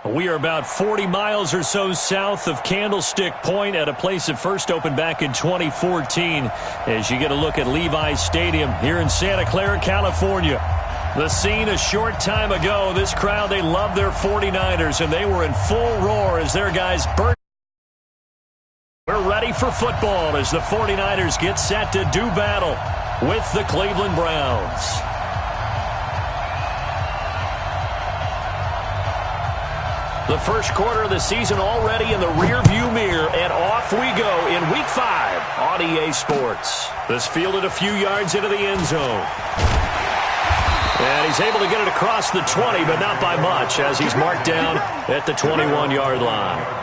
We are about 40 miles or so south of Candlestick Point at a place that first opened back in 2014 as you get a look at Levi's Stadium here in Santa Clara, California. The scene a short time ago, this crowd, they love their 49ers, and they were in full roar as their guys burst. We're ready for football as the 49ers get set to do battle with the Cleveland Browns. The first quarter of the season already in the rearview mirror, and off we go in Week 5 on EA Sports. This fielded a few yards into the end zone. And he's able to get it across the 20, but not by much as he's marked down at the 21-yard line.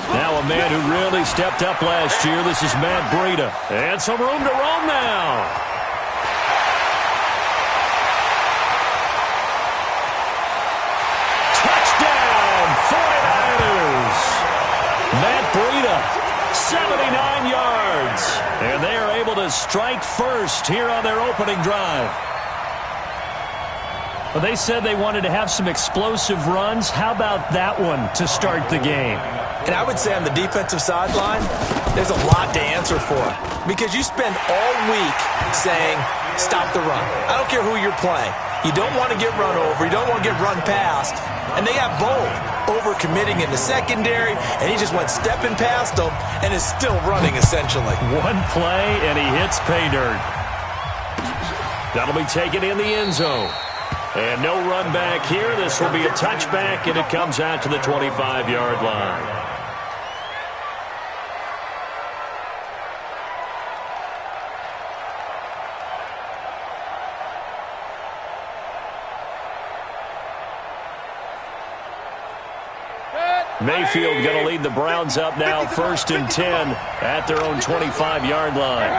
Now a man who really stepped up last year. This is Matt Breida. And some room to roam now. Touchdown, 49ers. Matt Breida, 79 yards. And they are able to strike first here on their opening drive. Well, they said they wanted to have some explosive runs. How about that one to start the game? And I would say on the defensive sideline, there's a lot to answer for. Because you spend all week saying, stop the run. I don't care who you're playing. You don't want to get run over. You don't want to get run past. And they got both. Over-committing in the secondary, and he just went stepping past them and is still running, essentially. One play, and he hits pay dirt. That'll be taken in the end zone. And no run back here. This will be a touchback, and it comes out to the 25-yard line. Mayfield going to lead the Browns up now, 1st and 10 at their own 25-yard line.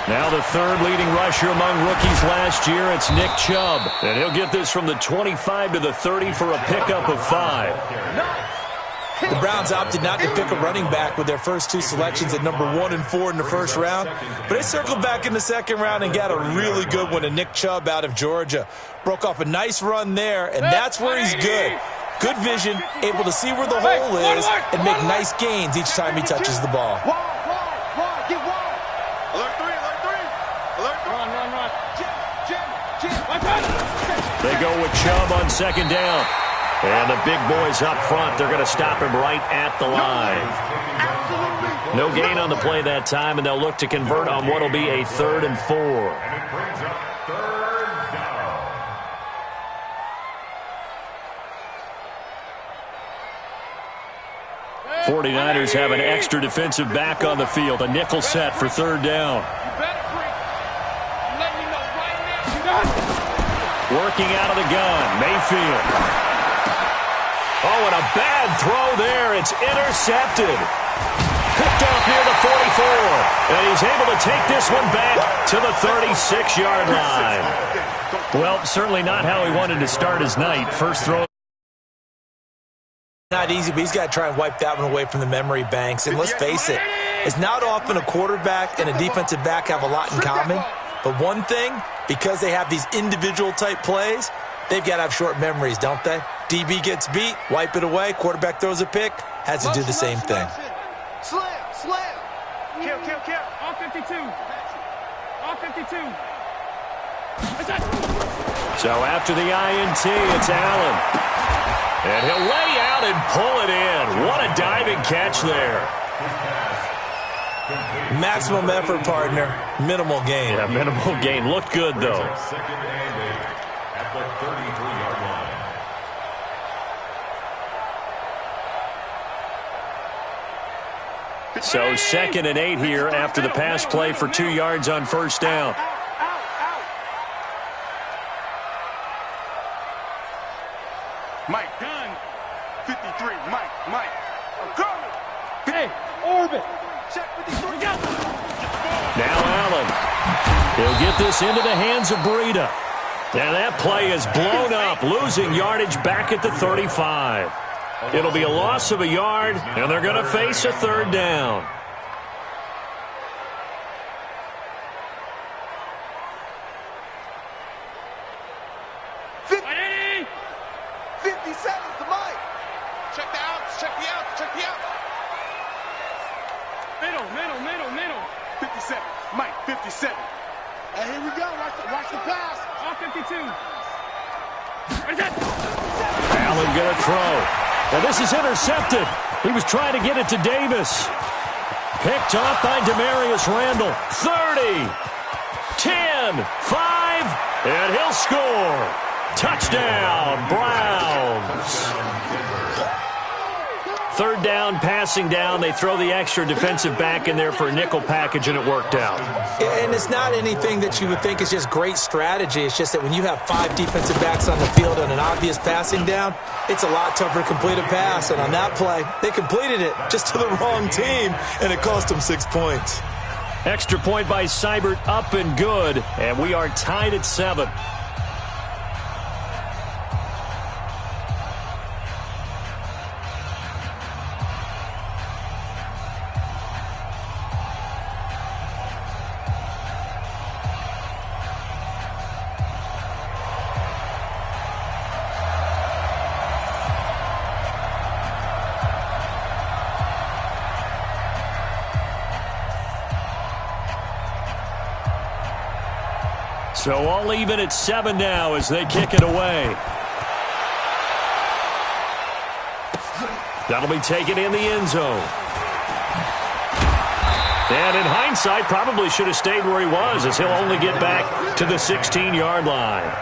Now the third leading rusher among rookies last year, it's Nick Chubb. And he'll get this from the 25 to the 30 for a pickup of 5. The Browns opted not to pick a running back with their first two selections at number 1 and 4 in the first round. But they circled back in the second round and got a really good one to Nick Chubb out of Georgia. Broke off a nice run there, and that's where he's good. Good vision, able to see where the hole is, and make nice gains each time he touches the ball. They go with Chubb on second down. And the big boys up front, they're going to stop him right at the line. No gain on the play that time, and they'll look to convert on what will be a 3rd and 4. 49ers have an extra defensive back on the field, a nickel set for 3rd down. Working out of the gun, Mayfield. Oh, and a bad throw there. It's intercepted. Picked off near the 44. And he's able to take this one back to the 36-yard line. Well, certainly not how he wanted to start his night. First throw. Not easy, but he's got to try and wipe that one away from the memory banks. And let's face it, it's not often a quarterback and a defensive back have a lot in common. But one thing, because they have these individual type plays, they've got to have short memories, don't they? DB gets beat, wipe it away, quarterback throws a pick, has to do the same thing. Slam. Kill. All 52. So after the INT, it's Allen. And he'll lay out and pull it in. What a diving catch there. Maximum effort, partner. Minimal gain. Yeah, minimal gain. Looked good, though. At the 33-yard line. So 2nd and 8 here after the pass play for 2 yards on first down. Mike, done. 53, Mike. I'm coming. Hey, orbit. Check 53. Now Allen. He'll get this into the hands of Breida. And that play is blown up, losing yardage back at the 35. It'll be a loss of a yard, and they're going to face a 3rd down. Middle. 57. Mike, 57. Hey, here we go. Watch the pass. All 52. What is that? Allen going to throw. Now this is intercepted. He was trying to get it to Davis. Picked off by Demarius Randall. 30. 10. 5. And he'll score. Touchdown, Browns. 3rd down, passing down. They throw the extra defensive back in there for a nickel package, and it worked out. And it's not anything that you would think is just great strategy. It's just that when you have 5 defensive backs on the field on an obvious passing down, it's a lot tougher to complete a pass. And on that play, they completed it just to the wrong team, and it cost them 6 points. Extra point by Seibert, up and good, and we are tied at 7. So all even at 7 now as they kick it away. That'll be taken in the end zone. And in hindsight, probably should have stayed where he was, as he'll only get back to the 16-yard line.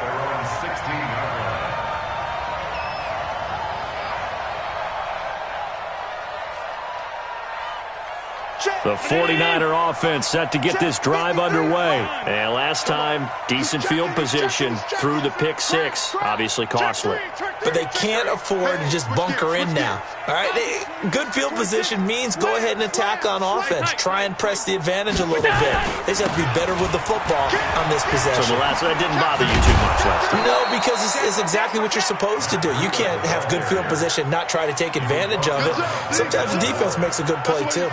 The 49er offense set to get this drive underway. And last time, decent field position through the pick 6. Obviously costly. But they can't afford to just bunker in now. All right, good field position means go ahead and attack on offense. Try and press the advantage a little bit. They just have to be better with the football on this possession. So that didn't bother you too much last time? No, because it's exactly what you're supposed to do. You can't have good field position, not try to take advantage of it. Sometimes the defense makes a good play, too.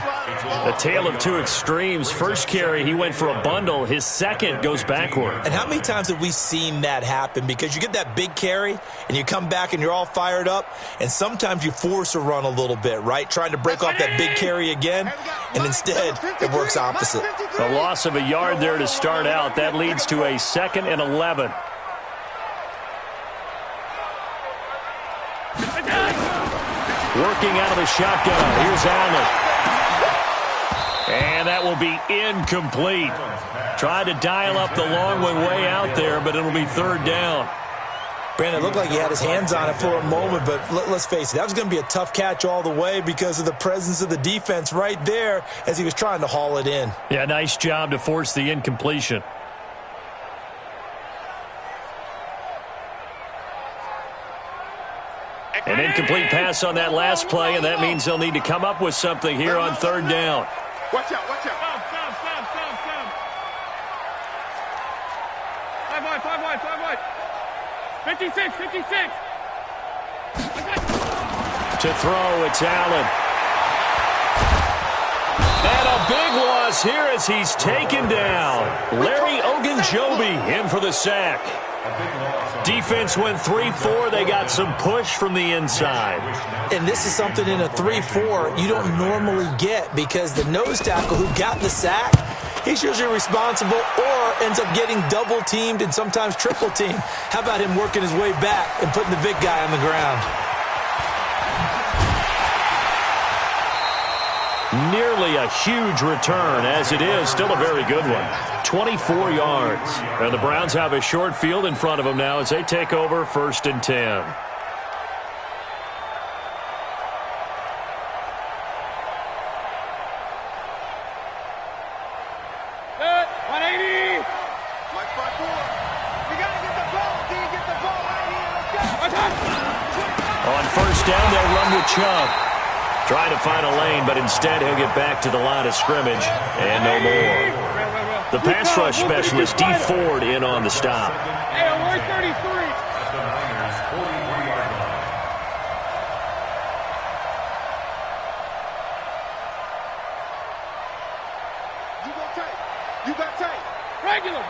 A tale of two extremes. First carry, he went for a bundle. His second goes backward. And how many times have we seen that happen? Because you get that big carry, and you come back and you're all fired up, and sometimes you force a run a little bit, right? Trying to break off that big carry again, and instead it works opposite. A loss of a yard there to start out. That leads to a 2nd and 11. Working out of the shotgun. Here's Allen. And that will be incomplete. Tried to dial up the long one way out there, but it'll be 3rd down. Brandon, it looked like he had his hands on it for a moment, but let's face it, that was going to be a tough catch all the way because of the presence of the defense right there as he was trying to haul it in. Yeah, nice job to force the incompletion. An incomplete pass on that last play, and that means they'll need to come up with something here on 3rd down. Watch out. Stop. 5 wide. 56. To throw, it's Allen. And a big loss here as he's taken down. Larry Ogunjobi in for the sack. Defense went 3-4. They got some push from the inside. And this is something in a 3-4 you don't normally get because the nose tackle who got the sack, he's usually responsible or ends up getting double-teamed and sometimes triple-teamed. How about him working his way back and putting the big guy on the ground? Nearly a huge return, as it is still a very good one. 24 yards. And the Browns have a short field in front of them now as they take over 1st and 10. first down, they'll run with Chubb. Trying to find a lane, but instead he'll get back to the line of scrimmage and no more. The pass rush specialist, D. Ford, in on the stop. Hey, we're 33. You got tape. Regular.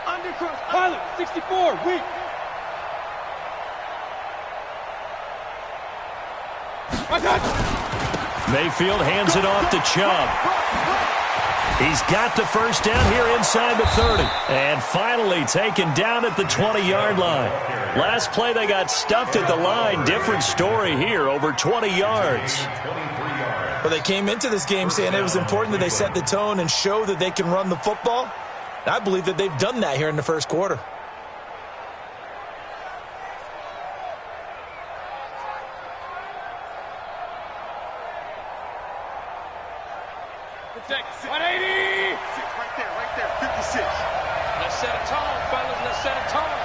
Undercross. Pilot, 64, weak. Mayfield hands it off to Chubb. He's got the first down here inside the 30. And finally taken down at the 20-yard line. Last play they got stuffed at the line. Different story here, over 20 yards. Well, they came into this game saying it was important that they set the tone and show that they can run the football. And I believe that they've done that here in the first quarter. Protect. 180. Right there. 56. Let's set a tone, fellas. Let's set a tone.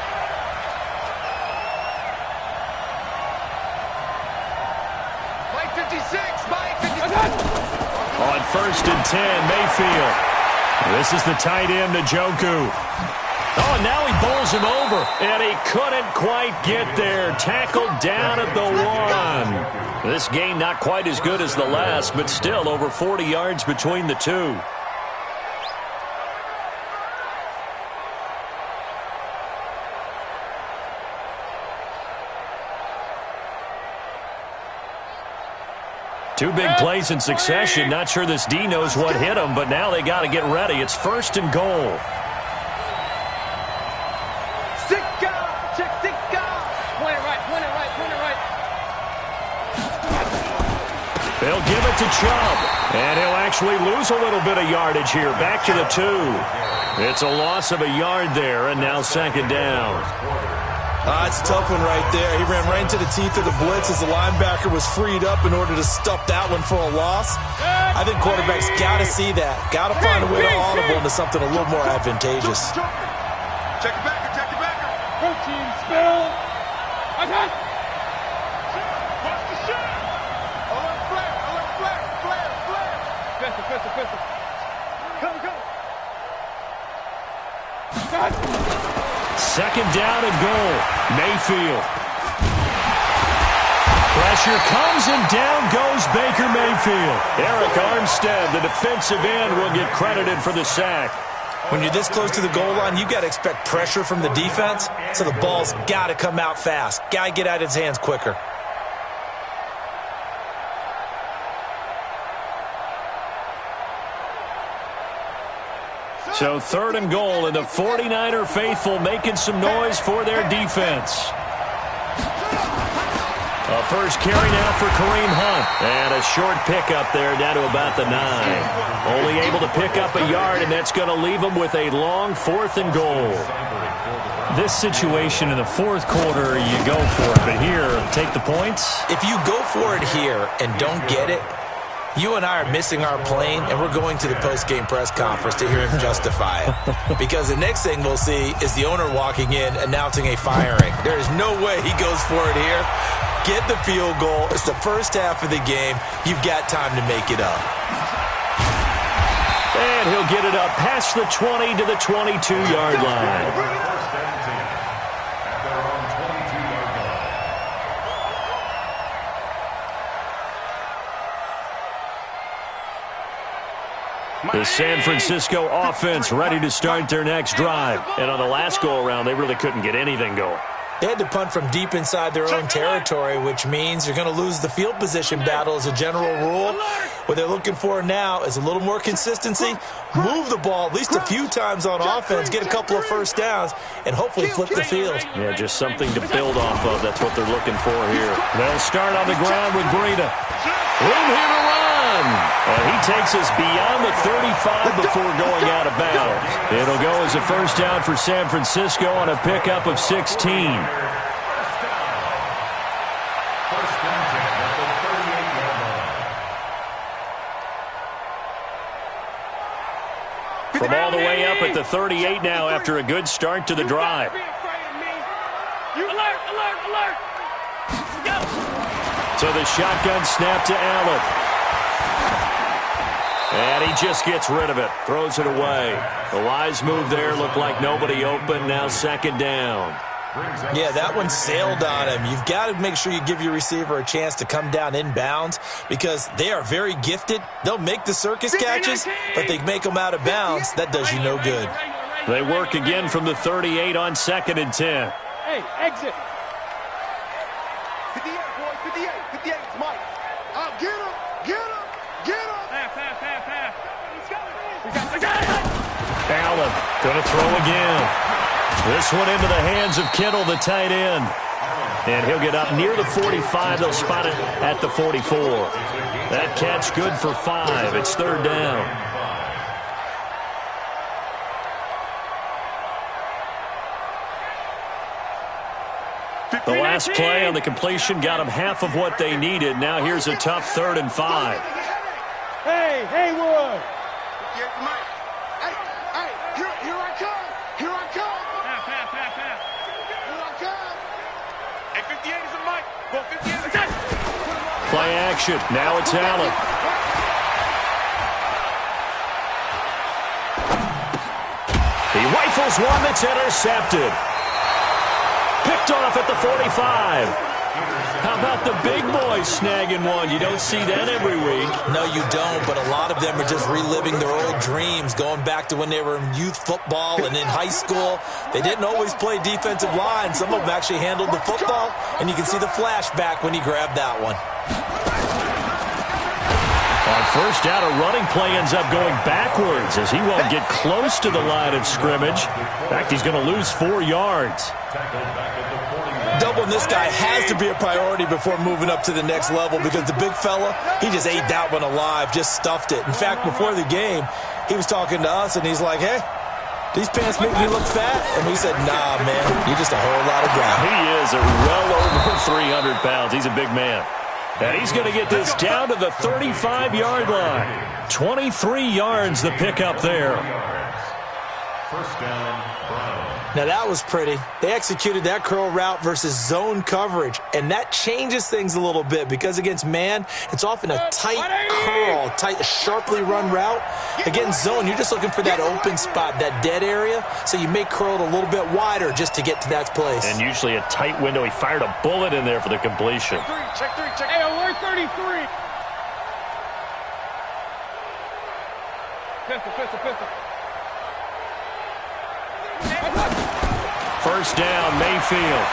Mike 56. Mike 56. On 1st and 10, Mayfield. This is the tight end, Njoku. Oh, and now he bowls him over, and he couldn't quite get there. Tackled down at the 1. This game not quite as good as the last, but still over 40 yards between the two. Two big plays in succession. Not sure this D knows what hit him, but now they got to get ready. It's 1st and goal. Check 6 guys. Point it right. They'll give it to Chubb, and he'll actually lose a little bit of yardage here. Back to the 2. It's a loss of a yard there, and now 2nd down. It's a tough one right there. He ran right into the teeth of the blitz as the linebacker was freed up in order to stuff that one for a loss. I think quarterbacks got to see that. Got to find a way to audible into something a little more advantageous. Check it back. Protein spill. Watch the shot. Alert flare. Pistol. Come. 2nd down and goal. Mayfield. Pressure comes, and down goes Baker Mayfield. Eric Armstead, the defensive end, will get credited for the sack. When you're this close to the goal line, you got to expect pressure from the defense, so the ball's got to come out fast. Got to get out of his hands quicker. So 3rd and goal, and the 49er faithful making some noise for their defense. A first carry now for Kareem Hunt. And a short pickup there down to about the 9. Only able to pick up a yard, and that's going to leave them with a long 4th and goal. This situation in the 4th quarter, you go for it. But here, take the points. If you go for it here and don't get it, you and I are missing our plane, and we're going to the post-game press conference to hear him justify it. Because the next thing we'll see is the owner walking in announcing a firing. There is no way he goes for it here. Get the field goal. It's the first half of the game. You've got time to make it up. And he'll get it up past the 20 to the 22-yard line. The San Francisco offense ready to start their next drive. And on the last go-around, they really couldn't get anything going. They had to punt from deep inside their own territory, which means you're going to lose the field position battle as a general rule. What they're looking for now is a little more consistency, move the ball at least a few times on offense, get a couple of first downs, and hopefully flip the field. Yeah, just something to build off of. That's what they're looking for here. They'll start on the ground with Breida. Room here to run. And he takes us beyond the 35 before going out of bounds. It'll go as a first down for San Francisco on a pickup of 16. From all the way up at the 38 now after a good start to the drive. So the shotgun snap to Allen. And he just gets rid of it. Throws it away. The wise move there. Looked like nobody open. Now second down. Yeah, that one sailed on him. You've got to make sure you give your receiver a chance to come down inbounds because they are very gifted. They'll make the circus catches, but they make them out of bounds. That does you no good. They work again from the 38 on 2nd and 10. Hey, exit. 58, boy, 58. 58, Mike. Get him, get him, get him. Pass. He's got it. Allen going to throw again. This one into the hands of Kittle, the tight end. And he'll get up near the 45. They'll spot it at the 44. That catch good for 5. It's 3rd down. The last play on the completion got them half of what they needed. Now here's a tough 3rd and 5. Hey, Haywood. Here I come. Here I come. Hey, 58 is a Mike. Go 58. Play action. Now it's Allen. He rifles one that's intercepted. Picked off at the 45. How about the big boys snagging one? You don't see that every week. No, you don't, but a lot of them are just reliving their old dreams, going back to when they were in youth football and in high school. They didn't always play defensive line. Some of them actually handled the football, and you can see the flashback when he grabbed that one. On first down, a running play ends up going backwards as he won't get close to the line of scrimmage. In fact, he's going to lose 4 yards. Doubling this guy has to be a priority before moving up to the next level because the big fella, he just ate that one alive, just stuffed it. In fact, before the game, he was talking to us, and he's like, hey, these pants make me look fat? And we said, nah, man, you're just a whole lot of guy. He is well over 300 pounds. He's a big man. And he's going to get this down to the 35-yard line. 23 yards the pickup there. First down, Brown. Now, that was pretty. They executed that curl route versus zone coverage, and that changes things a little bit because against man, it's often a tight curl, tight, sharply run route. Against zone, you're just looking for that open spot, that dead area, so you may curl it a little bit wider just to get to that place. And usually a tight window. He fired a bullet in there for the completion. Check 3. Hey, alert 33. Pistol. First down, Mayfield.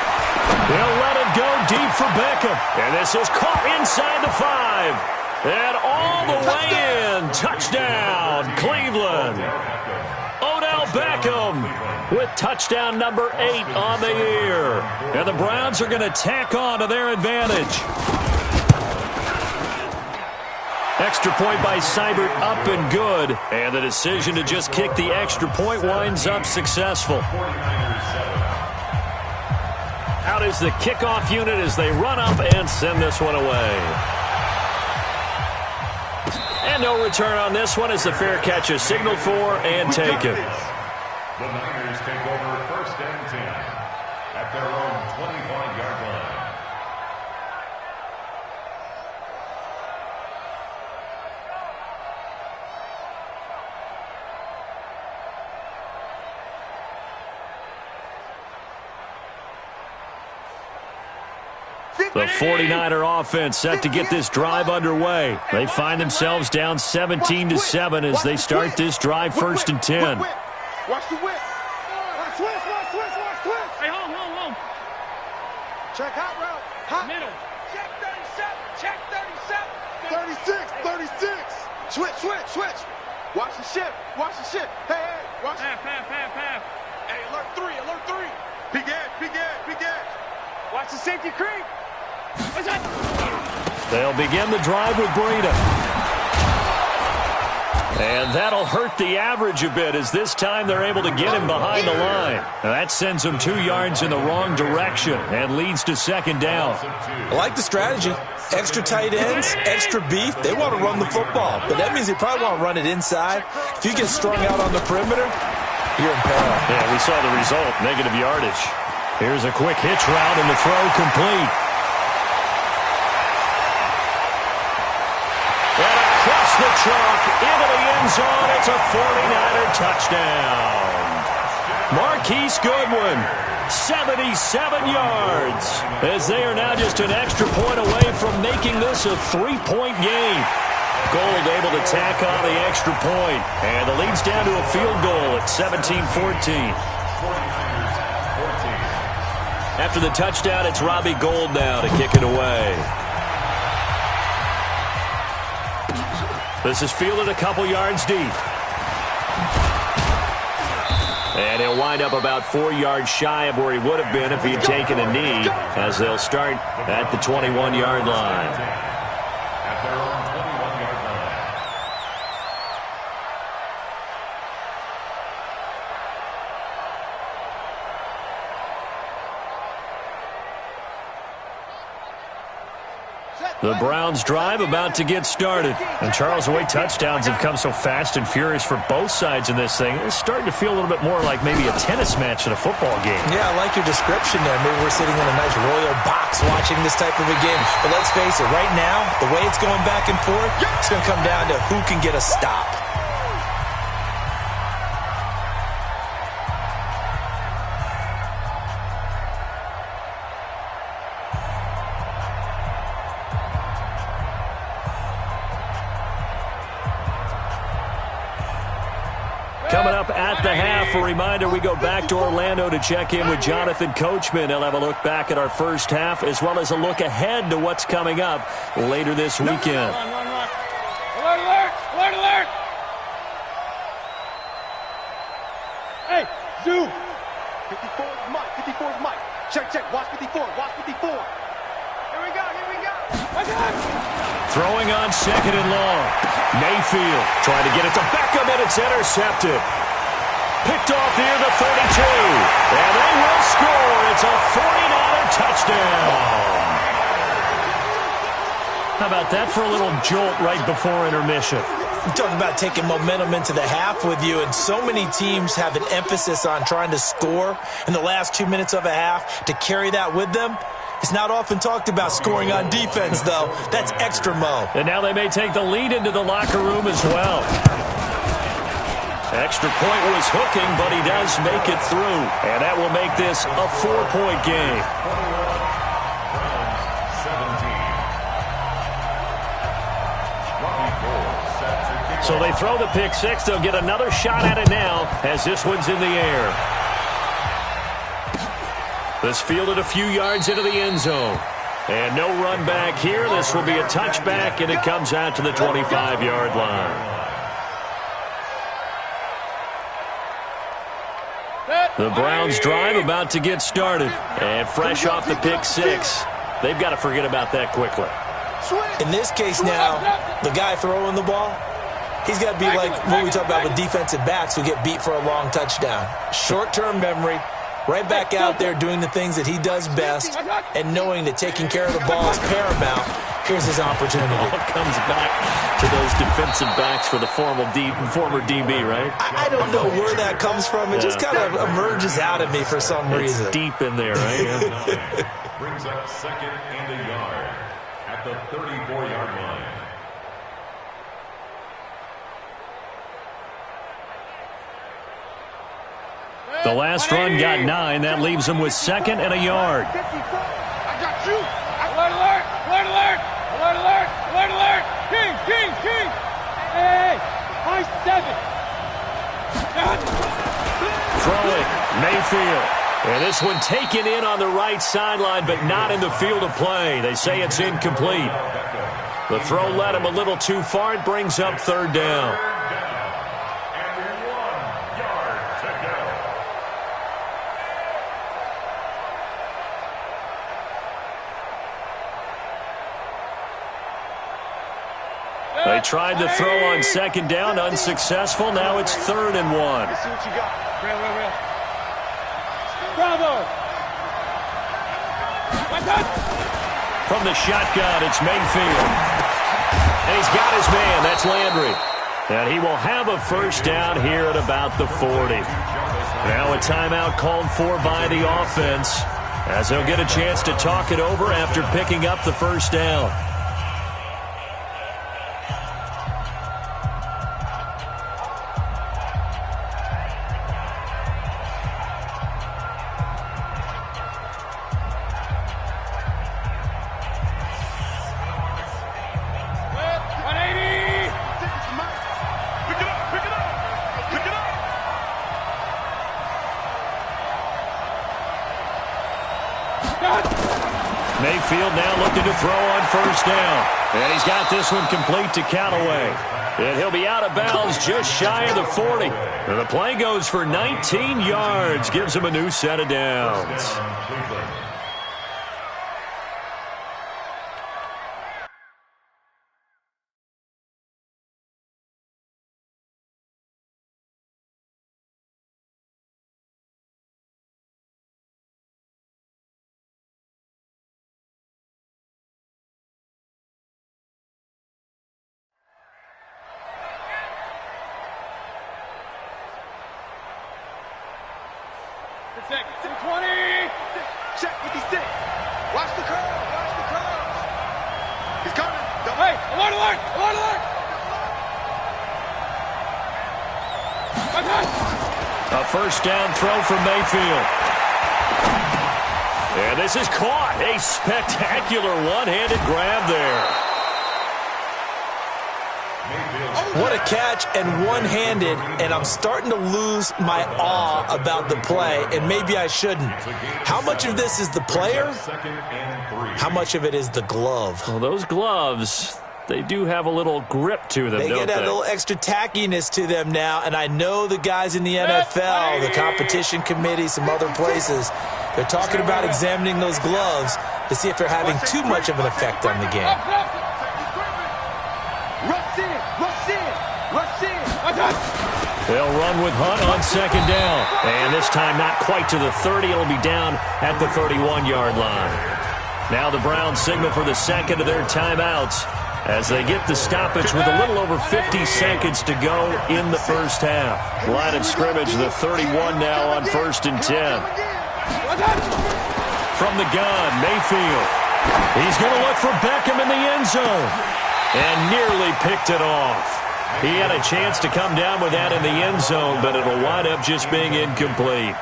They'll let it go deep for Beckham. And this is caught inside the 5. And all the way in. Touchdown, Cleveland. Odell Beckham with touchdown number 8 on the year. And the Browns are going to tack on to their advantage. Extra point by Seibert up and good. And the decision to just kick the extra point winds up successful. Out is the kickoff unit as they run up and send this one away. And no return on this one as the fair catch is signaled for and taken. The Niners take over first and 10 at their own 25-yard line. The 49er offense set to get this drive underway. They find themselves down 17-7 as they start this drive first and 10. Watch the whip. Watch twist. Hey, hold. Check hot route. Hot. Middle. Check 37. 36. Switch. Watch the ship. Hey. Watch. Pass. Hey, alert 3. Big edge. Watch the safety creep. They'll begin the drive with Breida. And that'll hurt the average a bit as this time they're able to get him behind the line. Now that sends him 2 yards in the wrong direction and leads to second down. I like the strategy. Extra tight ends, extra beef. They want to run the football, but that means they probably want to run it inside. If you get strung out on the perimeter, you're in peril. Yeah, we saw the result, negative yardage. Here's a quick hitch route and the throw complete. the chalk into the end zone. It's a 49er touchdown. Marquise Goodwin, 77 yards, as they are now just an extra point away from making this a 3-point game. Gold able to tack on the extra point, and the lead's down to a field goal at 17-14. After the touchdown, it's Robbie Gould now to kick it away. This is fielded a couple yards deep. And he'll wind up about 4 yards shy of where he would have been if he had taken a knee, as they'll start at the 21-yard line. At their own 21-yard line. The Browns drive about to get started. And Charles, the way touchdowns have come so fast and furious for both sides in this thing, it's starting to feel a little bit more like maybe a tennis match in a football game. Yeah, I like your description there. Maybe we're sitting in a nice royal box watching this type of a game. But let's face it, right now, the way it's going back and forth, it's going to come down to who can get a stop. Coming up at the half, a reminder, we go back to Orlando to check in with Jonathan Coachman. He'll have a look back at our first half as well as a look ahead to what's coming up later this weekend. Alert, alert, alert, alert. Hey, zoom. 54 is Mike, 54 is Mike. Check, check, watch 54, watch 54. Here we go, here we go. Throwing on second and long. Mayfield trying to get it to Beckham, and it's intercepted. Picked off near the 32. And they will score. It's a 49er touchdown. How about that for a little jolt right before intermission? You talk about taking momentum into the half with you, and so many teams have an emphasis on trying to score in the last 2 minutes of a half. To carry that with them, it's not often talked about scoring on defense, though. That's extra mo. And now they may take the lead into the locker room as well. Extra point was hooking, but he does make it through. And that will make this a 4-point game. 17. So they throw the pick six. They'll get another shot at it now as this one's in the air. This fielded a few yards into the end zone. And no run back here. This will be a touchback, and it comes out to the 25-yard line. The Browns drive about to get started. And fresh off the pick six, they've got to forget about that quickly. In this case now, the guy throwing the ball, he's got to be like what we talk about with defensive backs who get beat for a long touchdown. Short-term memory, right back out there doing the things that he does best, and knowing that taking care of the ball is paramount. Here's his opportunity. It all comes back to those defensive backs for the former DB, right? I don't know where that comes from. It just kind of emerges out of me for some reason. It's deep in there, right? Brings up second and a yard at the 34-yard line. The last run got 9. That leaves them with second and a yard. I got you. Alert, alert, alert, alert, alert, alert, alert, alert. King, king, king. Hey, high 7. Throwing, Mayfield. And this one taken in on the right sideline, but not in the field of play. They say it's incomplete. The throw led him a little too far. It brings up third down. They tried to throw on second down, unsuccessful. Now it's 3rd and 1. Let's see what you got. Real, real, real. Bravo. From the shotgun, it's Mayfield. And he's got his man. That's Landry. And he will have a first down here at about the 40. Now a timeout called for by the offense, as they'll get a chance to talk it over after picking up the first down. Mayfield now looking to throw on first down. And he's got this one complete to Callaway. And he'll be out of bounds just shy of the 40. And the play goes for 19 yards. Gives him a new set of downs. Seconds. 20. Check 56. Watch the curve. Watch the curve. He's coming. Hey, alert, alert, alert, alert. A first down throw for Mayfield. And this is caught. A spectacular one-handed grab there. What a catch, and one-handed, and I'm starting to lose my awe about the play, and maybe I shouldn't. How much of this is the player? How much of it is the glove? Well, those gloves, they do have a little grip to them, They don't get a they? little extra tackiness to them now, and I know the guys in the NFL, the competition committee, some other places, they're talking about examining those gloves to see if they're having too much of an effect on the game. They'll run with Hunt on second down. And this time not quite to the 30. It'll be down at the 31-yard line. Now the Browns signal for the second of their timeouts as they get the stoppage with a little over 50 seconds to go in the first half. Line of scrimmage, the 31 now on 1st and 10. From the gun, Mayfield. He's going to look for Beckham in the end zone. And nearly picked it off. He had a chance to come down with that in the end zone, but it'll wind up just being incomplete.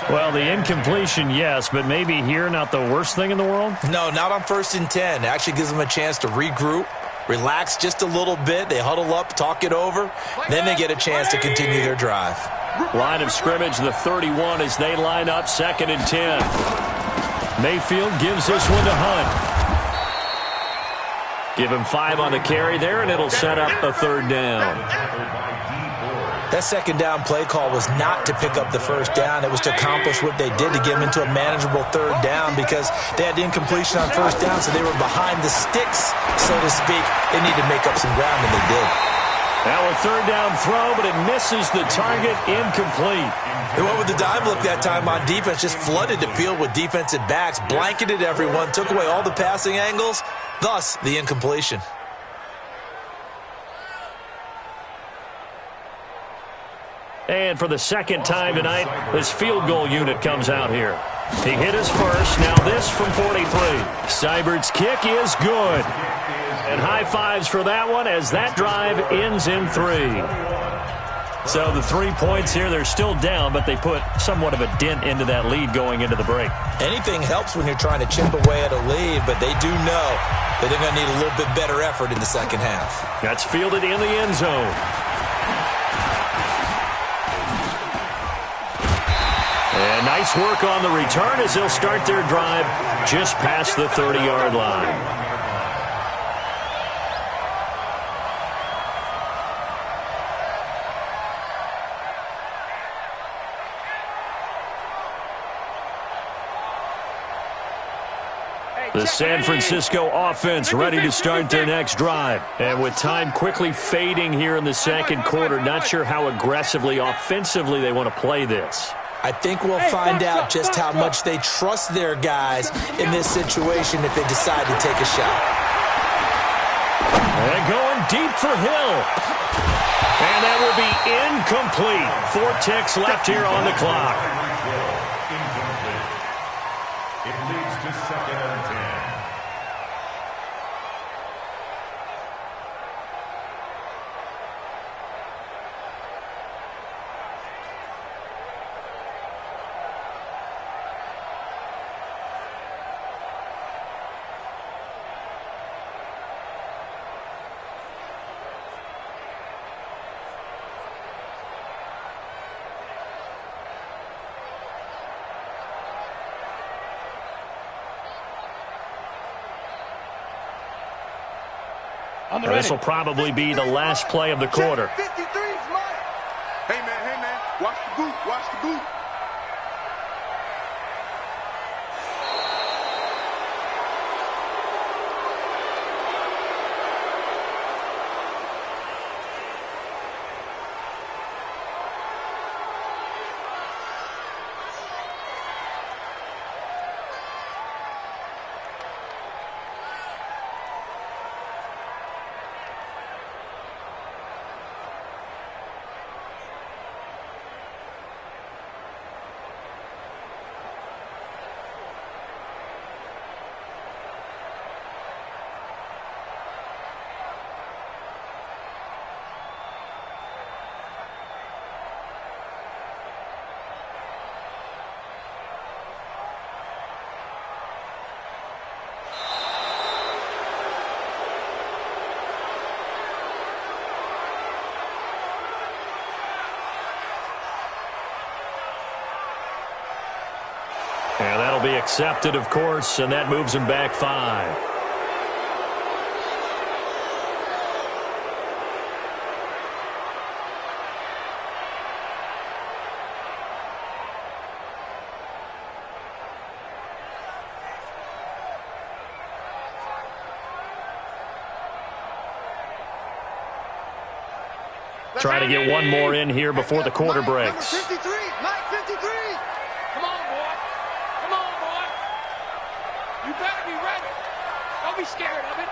Well, the incompletion, yes, but maybe here not the worst thing in the world? No, not on 1st and 10. It actually gives them a chance to regroup, relax just a little bit. They huddle up, talk it over. Then they get a chance to continue their drive. Line of scrimmage, the 31 as they line up 2nd and 10. Mayfield gives this one to Hunt. Give him 5 on the carry there, and it'll set up a 3rd down. That second down play call was not to pick up the first down. It was to accomplish what they did to get them into a manageable 3rd down because they had the incompletion on first down, so they were behind the sticks, so to speak. They need to make up some ground, and they did. Now a 3rd down throw, but it misses the target, incomplete. They went with the dime look that time on defense, just flooded the field with defensive backs, blanketed everyone, took away all the passing angles, thus the incompletion. And for the second time tonight, this field goal unit comes out here. He hit his first, now this from 43. Seibert's kick is good. And high fives for that one as that drive ends in 3. So the 3 points here, they're still down, but they put somewhat of a dent into that lead going into the break. Anything helps when you're trying to chip away at a lead, but they do know that they're going to need a little bit better effort in the second half. That's fielded in the end zone. And nice work on the return as they'll start their drive just past the 30-yard line. The San Francisco offense ready to start their next drive. And with time quickly fading here in the second quarter, not sure how aggressively, offensively they want to play this. I think we'll find out just how much they trust their guys in this situation if they decide to take a shot. And going deep for Hill. And that will be incomplete. 4 ticks left here on the clock. It leads to 2nd and 10. This will probably be the last play of the quarter. 53 is mine. Hey, man, watch the boot, watch the boot. And that'll be accepted, of course, and that moves him back 5. Try to get one more in here before the quarter breaks. Number 53, Mike 53. Come on, boy. Come on, boy. You better be ready. Don't be scared of it.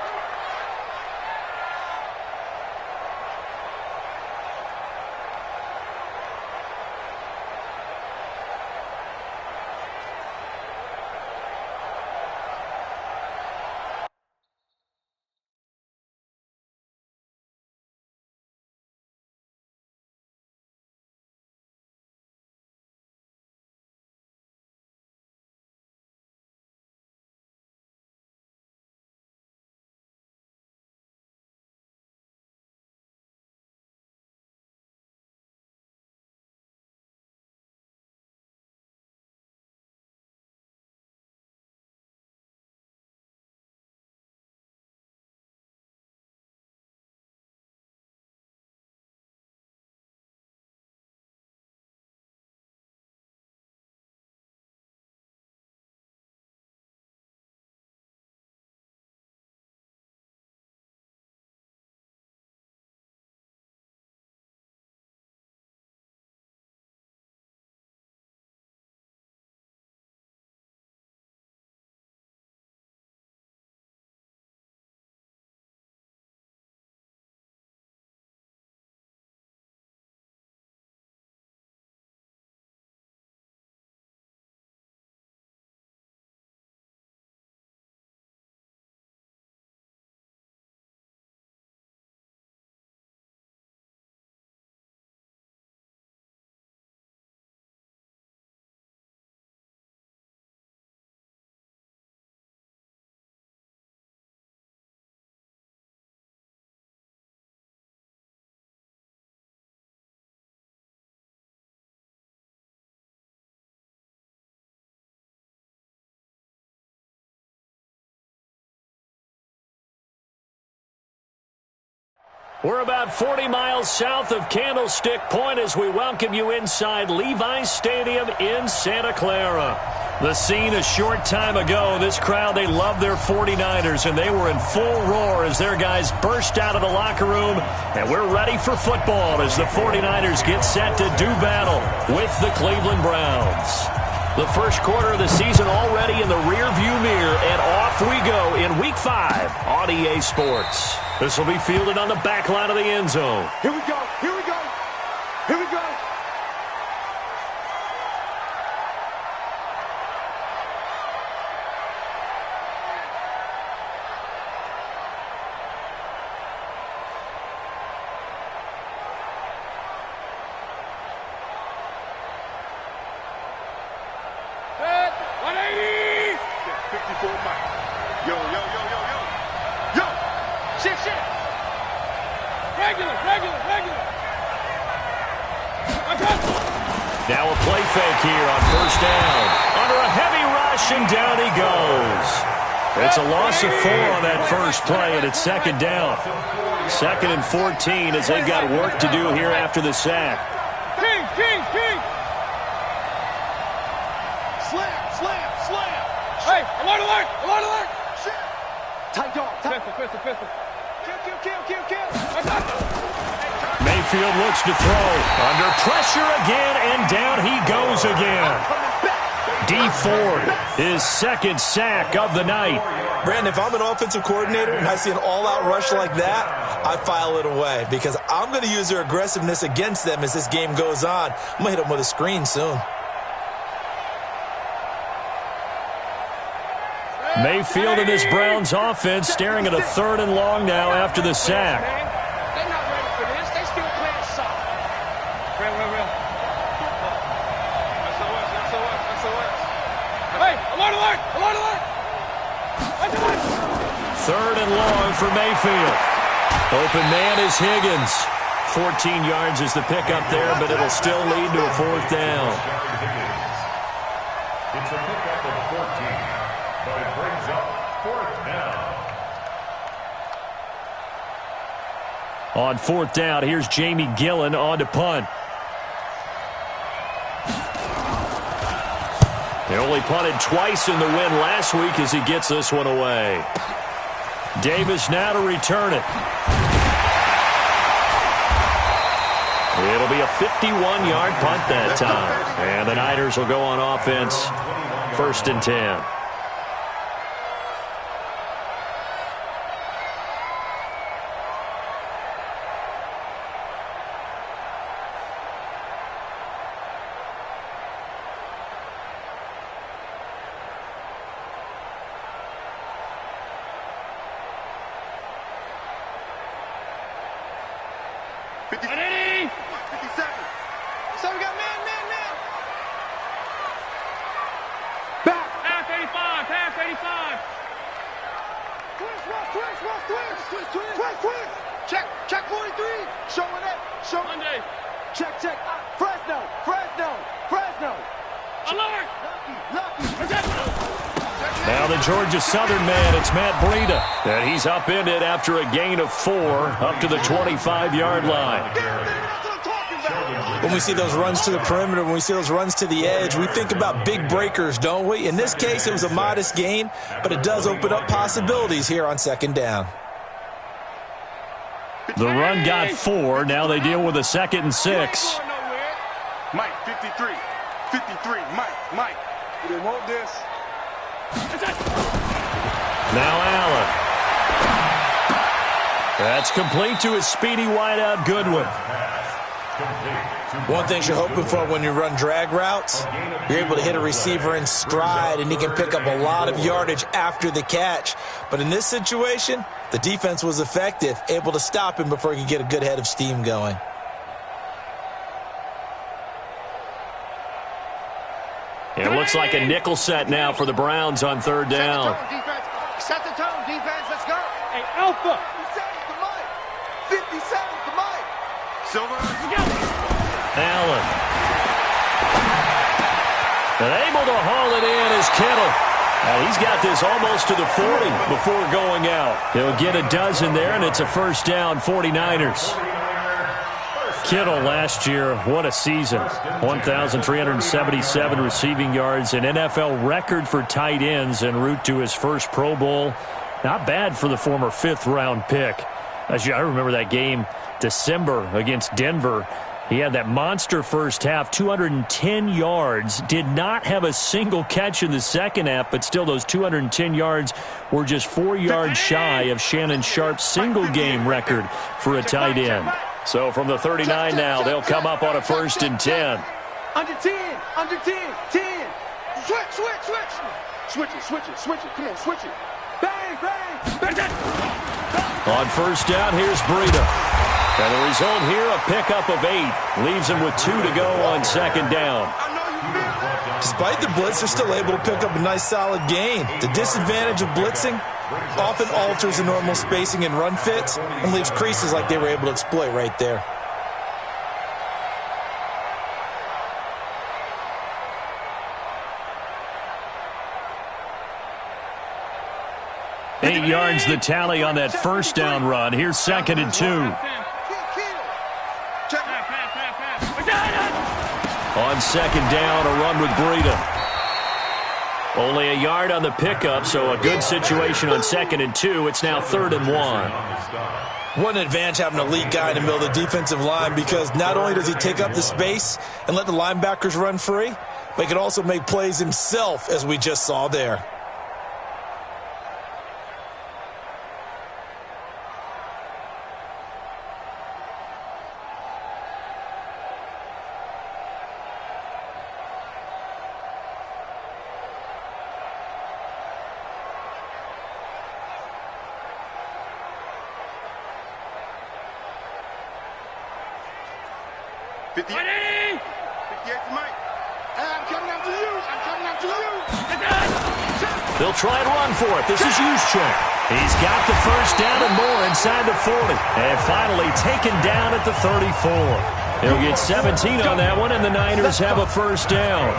We're about 40 miles south of Candlestick Point as we welcome you inside Levi's Stadium in Santa Clara. The scene a short time ago, this crowd, they love their 49ers, and they were in full roar as their guys burst out of the locker room. And we're ready for football as the 49ers get set to do battle with the Cleveland Browns. The first quarter of the season already in the rearview mirror, and off we go in Week 5 on EA Sports. This will be fielded on the back line of the end zone. Here we go. Here we go. Here we go. Set. 180. 54 Mike. Yo. Yo. Shit. Regular. Now a play fake here on first down. Under a heavy rush, and down he goes. It's a loss of 4 on that first play, and it's second down. 2nd and 14 as they've got work to do here after the sack. King. Slam. Hey, alert. Shit. Tight dog. Pistol. Kill. Mayfield looks to throw. Under pressure again, and down he goes again. D Ford, his 2nd sack of the night. Brandon, if I'm an offensive coordinator and I see an all-out rush like that, I file it away because I'm going to use their aggressiveness against them as this game goes on. I'm going to hit them with a screen soon. Mayfield and this Browns offense staring at a 3rd and long now after the sack. They're not ready for this. They still playing soft. Real. SOS. Hey, alert. 3rd and long for Mayfield. Open man is Higgins. 14 yards is the pickup there, but it'll still lead to a 4th down. It's a pickup of 14, but it brings up 4th down. On 4th down, here's Jamie Gillen on to punt. They only punted twice in the win last week as he gets this one away. Davis now to return it. It'll be a 51-yard punt that time. And the Niners will go on offense, 1st and 10. Check 43. Showing up. Monday. Check. Fresno. Alert. Lucky. Now the Georgia Southern man, it's Matt Breida. And he's upended after a gain of 4 up to the 25-yard line. When we see those runs to the perimeter, when we see those runs to the edge, we think about big breakers, don't we? In this case, it was a modest gain, but it does open up possibilities here on 2nd down. The run got 4. Now they deal with a 2nd and 6. Mike, 53. Mike. They want this. Now Allen. That's complete to his speedy wideout Goodwin. One thing you're hoping for when you run drag routes, you're able to hit a receiver in stride and he can pick up a lot of yardage after the catch. But in this situation, the defense was effective, able to stop him before he could get a good head of steam going. It looks like a nickel set now for the Browns on 3rd down. Set the tone, defense. Let's go. Hey, Alpha. 57's the Mike. Silver. Allen. And able to haul it in is Kittle. He's got this almost to the 40 before going out. He'll get a dozen there, and it's a 1st down, 49ers. Kittle last year, what a season. 1,377 receiving yards, an NFL record for tight ends en route to his first Pro Bowl. Not bad for the former 5th-round pick. I remember that game, December against Denver. He had that monster first half, 210 yards, did not have a single catch in the second half, but still those 210 yards were just 4 yards shy of Shannon Sharp's single-game record for a tight end. So from the 39 now, they'll come up on a 1st and 10. Under 10. Switch it. Come on, switch it. Bang. On 1st down, here's Breida. And the result here, a pickup of 8. Leaves him with 2 to go on 2nd down. Despite the blitz, they're still able to pick up a nice solid gain. The disadvantage of blitzing often alters the normal spacing and run fits and leaves creases like they were able to exploit right there. 8 yards the tally on that first down run. Here's 2nd and 2. On 2nd down, a run with Breida. Only a yard on the pickup, so a good situation on 2nd and 2. It's now 3rd and 1. What an advantage having a lead guy in the middle of the defensive line, because not only does he take up the space and let the linebackers run free, but he can also make plays himself, as we just saw there. They'll try and run for it. This is Juszczyk. He's got the first down and more inside the 40. And finally taken down at the 34. He'll get 17 on that one, and the Niners have a first down.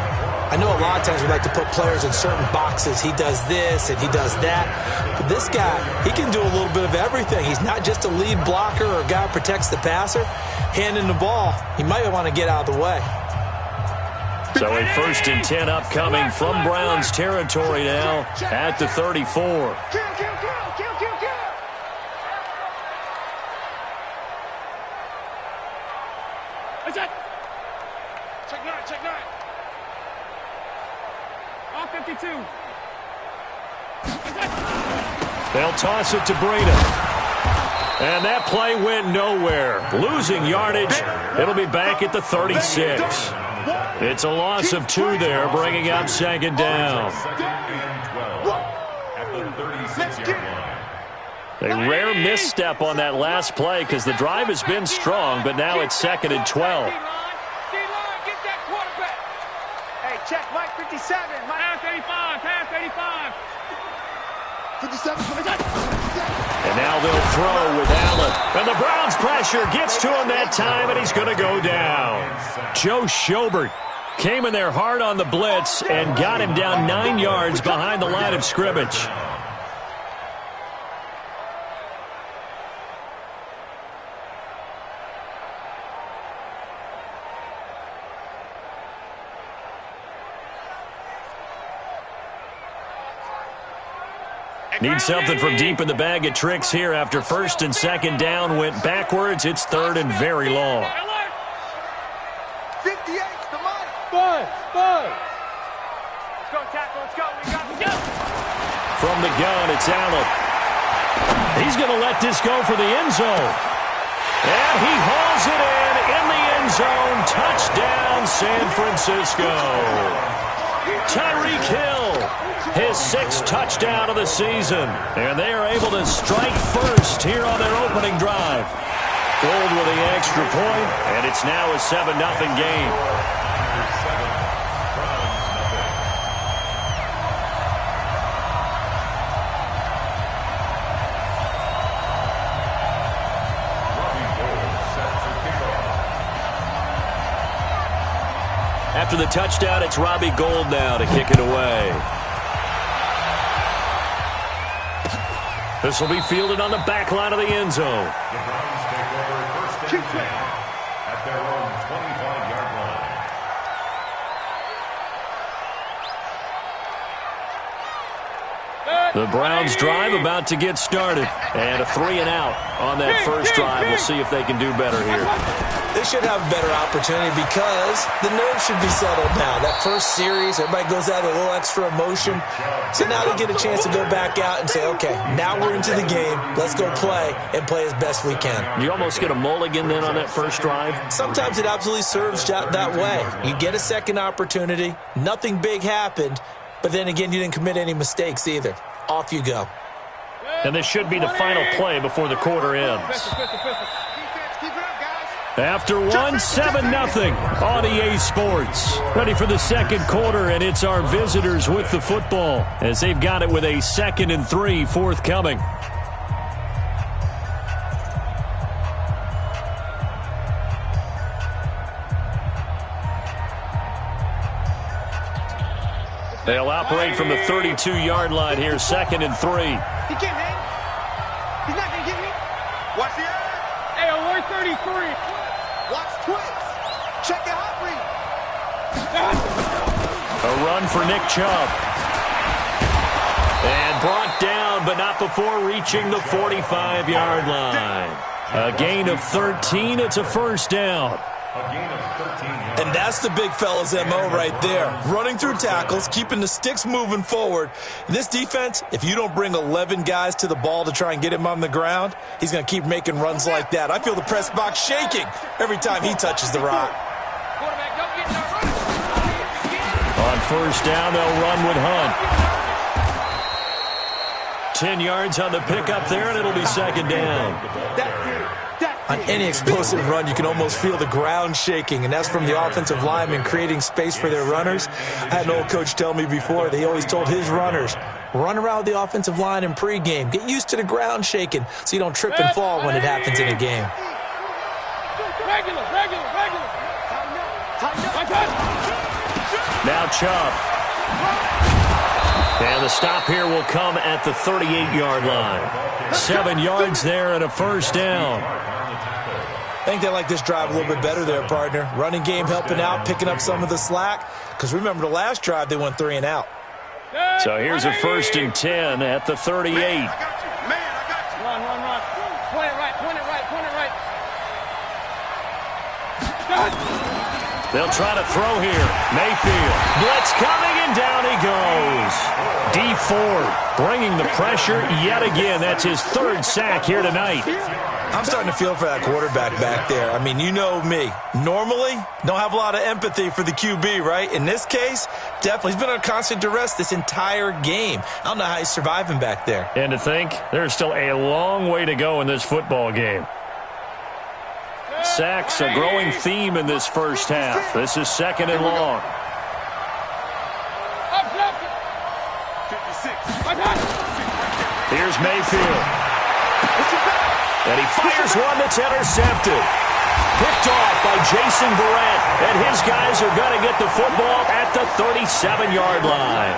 I know a lot of times we like to put players in certain boxes. He does this and he does that. But this guy, he can do a little bit of everything. He's not just a lead blocker or a guy who protects the passer. Handing the ball, he might want to get out of the way. So a 1st and 10 upcoming from Browns territory now at the 34. Check 9. All 52. They'll toss it to Breida. And that play went nowhere. Losing yardage. It'll be back at the 36. It's a loss of 2 there, bringing up 2nd down. A rare misstep on that last play because the drive has been strong, but now it's 2nd and 12. Hey, check Mike 57. Mike 35. Pass 35. 57. And now they'll throw with Allen. And the Browns pressure gets to him that time, and he's going to go down. Joe Schobert came in there hard on the blitz and got him down 9 yards behind the line of scrimmage. Need something from deep in the bag of tricks here after 1st and 2nd down went backwards. It's 3rd and very long. 58 to Mike. Five. Let's go, tackle. Let's go. We got to go. From the gun, it's Allen. He's going to let this go for the end zone. And he hauls it in the end zone. Touchdown, San Francisco. Tyreek Hill, his 6th touchdown of the season. And they are able to strike first here on their opening drive. Gold with the extra point, and it's now a 7-0 game. After the touchdown, it's Robbie Gould now to kick it away. This will be fielded on the back line of the end zone. The Browns take over 1st and 10 at their own 25-yard line. The Browns drive about to get started. And a 3 and out on that first drive. We'll see if they can do better here. They should have a better opportunity because the nerves should be settled now. That first series, everybody goes out with a little extra emotion. So now they get a chance to go back out and say, okay, now we're into the game. Let's go play and play as best we can. You almost get a mulligan then on that first drive? Sometimes it absolutely serves that way. You get a second opportunity. Nothing big happened. But then again, you didn't commit any mistakes either. Off you go. And this should be the final play before the quarter ends. After 1, 7-0 on EA Sports. Ready for the second quarter, and it's our visitors with the football as they've got it with a 2nd and 3 forthcoming. They'll operate from the 32-yard line here, 2nd and 3. He can't hang. He's not going to get me. Watch the eye. Hey, alert 33. Watch twist. Check it out, read. A run for Nick Chubb. And brought down, but not before reaching the 45-yard line. A gain of 13. It's a first down. And that's the big fella's MO right there. Running through tackles, keeping the sticks moving forward. This defense, if you don't bring 11 guys to the ball to try and get him on the ground, he's going to keep making runs like that. I feel the press box shaking every time he touches the rock. On first down, they'll run with Hunt. 10 yards on the pickup there, and it'll be 2nd down. On any explosive run, you can almost feel the ground shaking, and that's from the offensive linemen creating space for their runners. I had an old coach tell me before, they always told his runners, run around the offensive line in pregame. Get used to the ground shaking so you don't trip and fall when it happens in a game. Regular. Now Chubb. And the stop here will come at the 38-yard line. 7 yards there and a first down. I think they like this drive a little bit better there, partner. Running game helping out, picking up some of the slack. Because remember, the last drive, they went 3 and out. So here's a 1st and 10 at the 38. Man, I got you. Run. Point it right. They'll try to throw here. Mayfield. Blitz coming, and down he goes. D Ford bringing the pressure yet again. That's his 3rd sack here tonight. I'm starting to feel for that quarterback back there. I mean, you know me. Normally, don't have a lot of empathy for the QB, right? In this case, definitely. He's been on constant duress this entire game. I don't know how he's surviving back there. And to think, there's still a long way to go in this football game. Sacks, a growing theme in this first half. This is 2nd and long. 56. Here's Mayfield. And he fires one that's intercepted. Picked off by Jason Verrett. And his guys are going to get the football at the 37-yard line.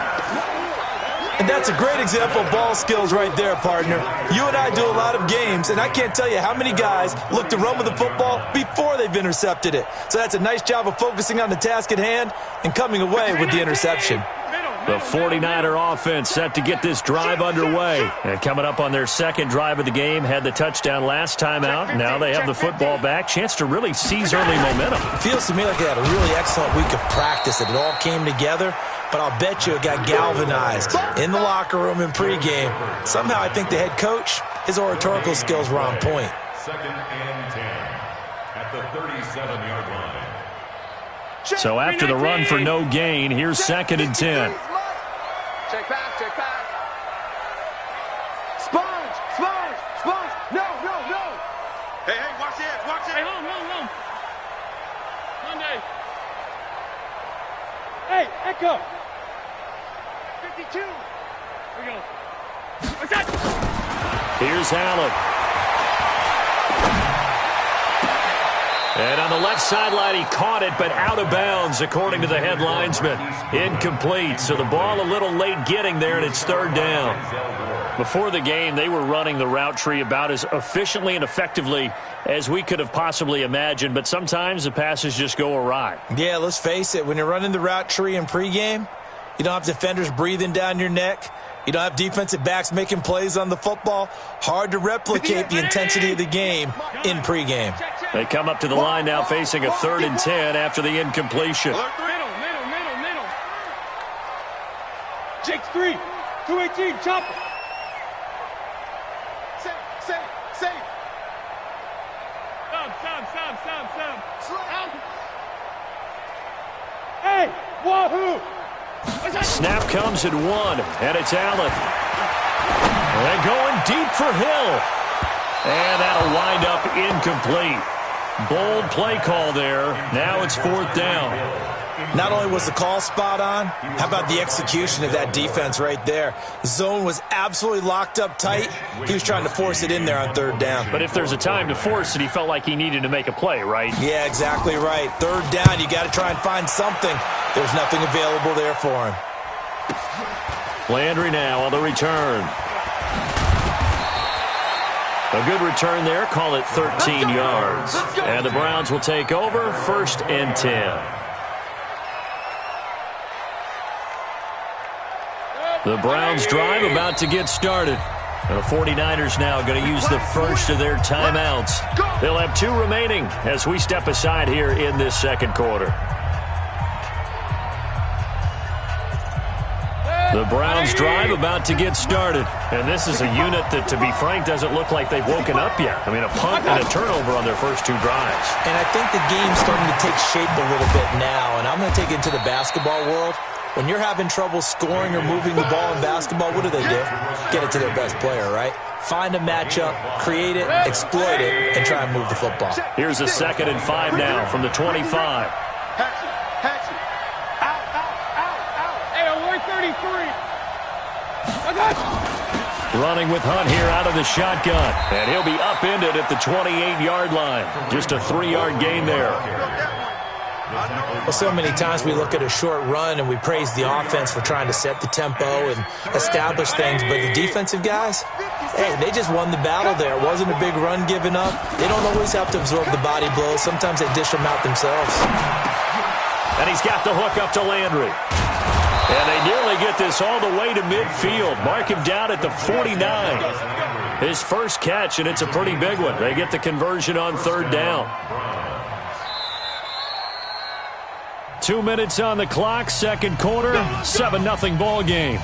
And that's a great example of ball skills right there, partner. You and I do a lot of games, and I can't tell you how many guys look to run with the football before they've intercepted it. So that's a nice job of focusing on the task at hand and coming away with the interception. The 49er offense set to get this drive underway. And coming up on their 2nd drive of the game, had the touchdown last time out. Now they have the football back. Chance to really seize early momentum. Feels to me like they had a really excellent week of practice, that it all came together. But I'll bet you it got galvanized in the locker room in pregame. Somehow I think the head coach, his oratorical skills were on point. 2nd and 10 at the 37-yard line. So after the run for no gain, here's 2nd and 10. Check pass. Sponge. No. Hey, watch it. Hey, home. Monday. Hey, Echo. 52. Here we go. What's that? Here's Allen. And on the left sideline, he caught it, but out of bounds, according to the head linesman. Incomplete, so the ball a little late getting there, and it's 3rd down. Before the game, they were running the route tree about as efficiently and effectively as we could have possibly imagined, but sometimes the passes just go awry. Yeah, let's face it, when you're running the route tree in pregame, you don't have defenders breathing down your neck. You don't have defensive backs making plays on the football. Hard to replicate the intensity of the game in pregame. They come up to the line now facing a 3rd and 10 after the incompletion. Middle. Jake's 3. 218, chop it. Save. Stop. Hey, wahoo! Snap comes at 1, and it's Allen. They're going deep for Hill. And that'll wind up incomplete. Bold play call there. Now it's 4th down. Not only was the call spot on, how about the execution of that defense right there? Zone was absolutely locked up tight. He was trying to force it in there on 3rd down. But if there's a time to force it, he felt like he needed to make a play, right? Yeah, exactly right. 3rd down, you got to try and find something. There's nothing available there for him. Landry now on the return. A good return there. Call it 13 yards. And the Browns will take over 1st and 10. The Browns drive about to get started. The 49ers now going to use the first of their timeouts. They'll have 2 remaining as we step aside here in this second quarter. The Browns drive about to get started. And this is a unit that, to be frank, doesn't look like they've woken up yet. I mean, a punt and a turnover on their first 2 drives. And I think the game's starting to take shape a little bit now. And I'm going to take it into the basketball world. When you're having trouble scoring or moving the ball in basketball, what do? Get it to their best player, right? Find a matchup, create it, exploit it, and try and move the football. Here's a 2nd and 5 now from the 25. Hatch it. Out. Hey, alert 33. Running with Hunt here out of the shotgun. And he'll be upended at the 28-yard line. Just a 3-yard gain there. Well, so many times we look at a short run and we praise the offense for trying to set the tempo and establish things, but the defensive guys, hey, they just won the battle there. It wasn't a big run given up. They don't always have to absorb the body blows. Sometimes they dish them out themselves. And he's got the hook up to Landry. And they nearly get this all the way to midfield. Mark him down at the 49. His first catch, and it's a pretty big one. They get the conversion on 3rd down. 2 minutes on the clock, second quarter, 7-0 ball game.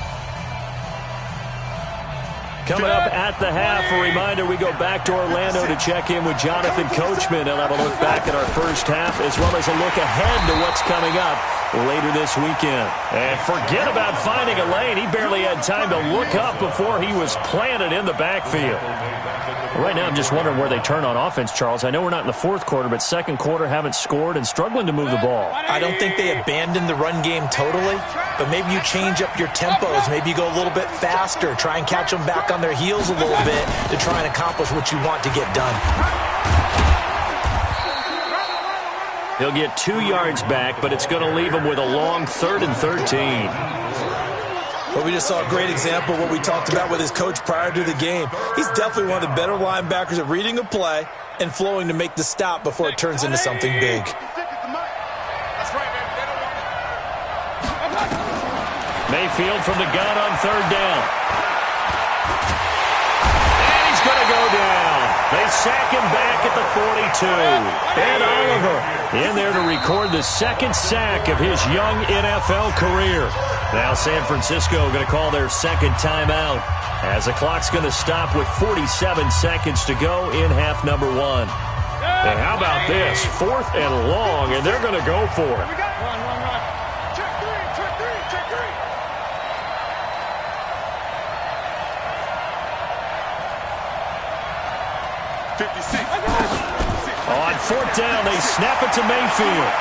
Coming up at the half, a reminder, we go back to Orlando to check in with Jonathan Coachman. He'll have a look back at our first half as well as a look ahead to what's coming up later this weekend. And forget about finding a lane. He barely had time to look up before he was planted in the backfield. Right now, I'm just wondering where they turn on offense, Charles. I know we're not in the 4th quarter, but second quarter haven't scored and struggling to move the ball. I don't think they abandoned the run game totally, but maybe you change up your tempos. Maybe you go a little bit faster, try and catch them back on their heels a little bit to try and accomplish what you want to get done. He'll get 2 yards back, but it's going to leave him with a long 3rd and 13. But we just saw a great example of what we talked about with his coach prior to the game. He's definitely one of the better linebackers at reading a play and flowing to make the stop before it turns into something big. Mayfield from the gun on 3rd down. And he's going to go down. They sack him back at the 42. And Oliver in there to record the 2nd sack of his young NFL career. Now San Francisco going to call their 2nd timeout as the clock's going to stop with 47 seconds to go in half number 1. And how about this? 4th and long, and they're going to go for it. Check three. 56. On 4th down, they snap it to Mayfield.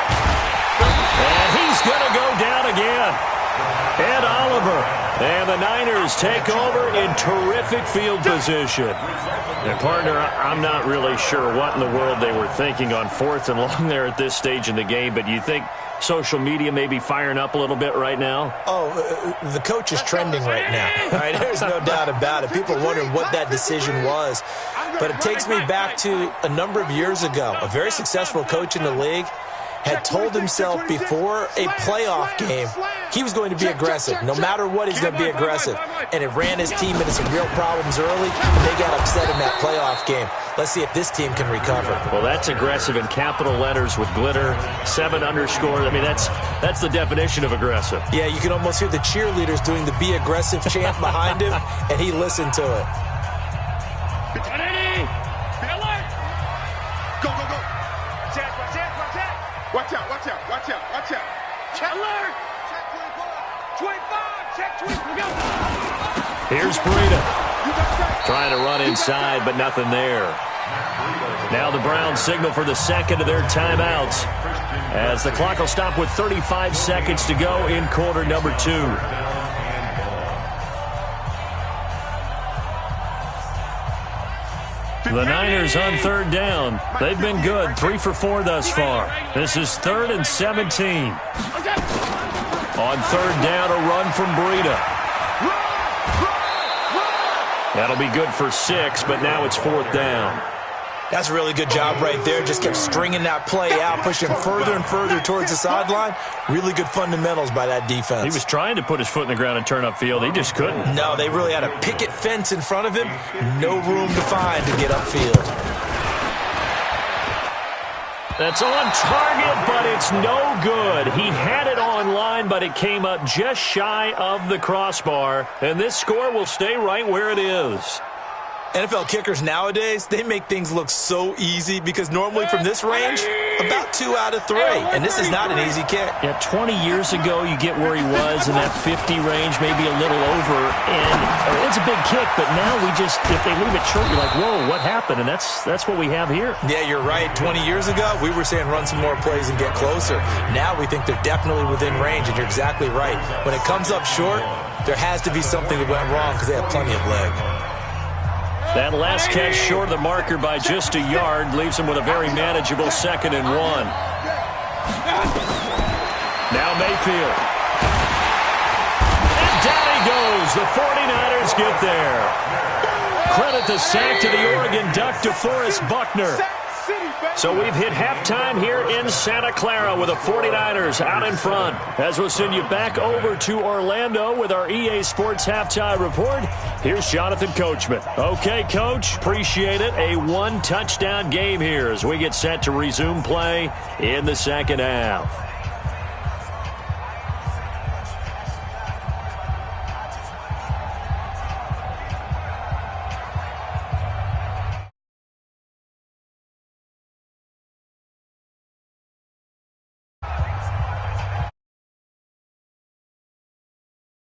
And he's going to go down again. And Oliver. And the Niners take over in terrific field position. And, partner, I'm not really sure what in the world they were thinking on 4th and long there at this stage in the game, but you think social media may be firing up a little bit right now? Oh, the coach is trending right now. All right, there's no doubt about it. People are wondering what that decision was. But it takes me back to a number of years ago. A very successful coach in the league had told himself before a playoff game he was going to be aggressive. No matter what, he's going to be aggressive. And it ran his team into some real problems early, and they got upset in that playoff game. Let's see if this team can recover. Well, that's aggressive in capital letters with glitter, 7 underscore. I mean, that's the definition of aggressive. Yeah, you can almost hear the cheerleaders doing the be aggressive chant behind him, and he listened to it. Watch out. Check alert. Check 25. Check 25. Go. Here's Breida. Trying to run inside, but nothing there. Now the Browns signal for the 2nd of their timeouts as the clock will stop with 35 seconds to go in quarter number 2. The Niners on 3rd down. They've been good, 3 for 4 thus far. This is 3rd and 17. On 3rd down, a run from Breida. That'll be good for 6, but now it's 4th down. That's a really good job right there. Just kept stringing that play out, pushing further and further towards the sideline. Really good fundamentals by that defense. He was trying to put his foot in the ground and turn upfield. He just couldn't. No, they really had a picket fence in front of him. No room to find to get upfield. That's on target, but it's no good. He had it on line, but it came up just shy of the crossbar. And this score will stay right where it is. NFL kickers nowadays, they make things look so easy because normally from this range, about 2 out of 3. And this is not an easy kick. Yeah, 20 years ago, you get where he was in that 50 range, maybe a little over. And it's a big kick, but now we just, if they leave it short, you're like, whoa, what happened? And that's what we have here. Yeah, you're right. 20 years ago, we were saying run some more plays and get closer. Now we think they're definitely within range, and you're exactly right. When it comes up short, there has to be something that went wrong because they have plenty of leg. That last catch short of the marker by just a yard leaves him with a very manageable 2nd and 1. Now Mayfield. And down he goes. The 49ers get there. Credit the sack to the Oregon Duck, DeForest Buckner. So we've hit halftime here in Santa Clara with the 49ers out in front. As we'll send you back over to Orlando with our EA Sports Halftime Report, here's Jonathan Coachman. Okay, Coach, appreciate it. A 1-touchdown game here as we get set to resume play in the second half.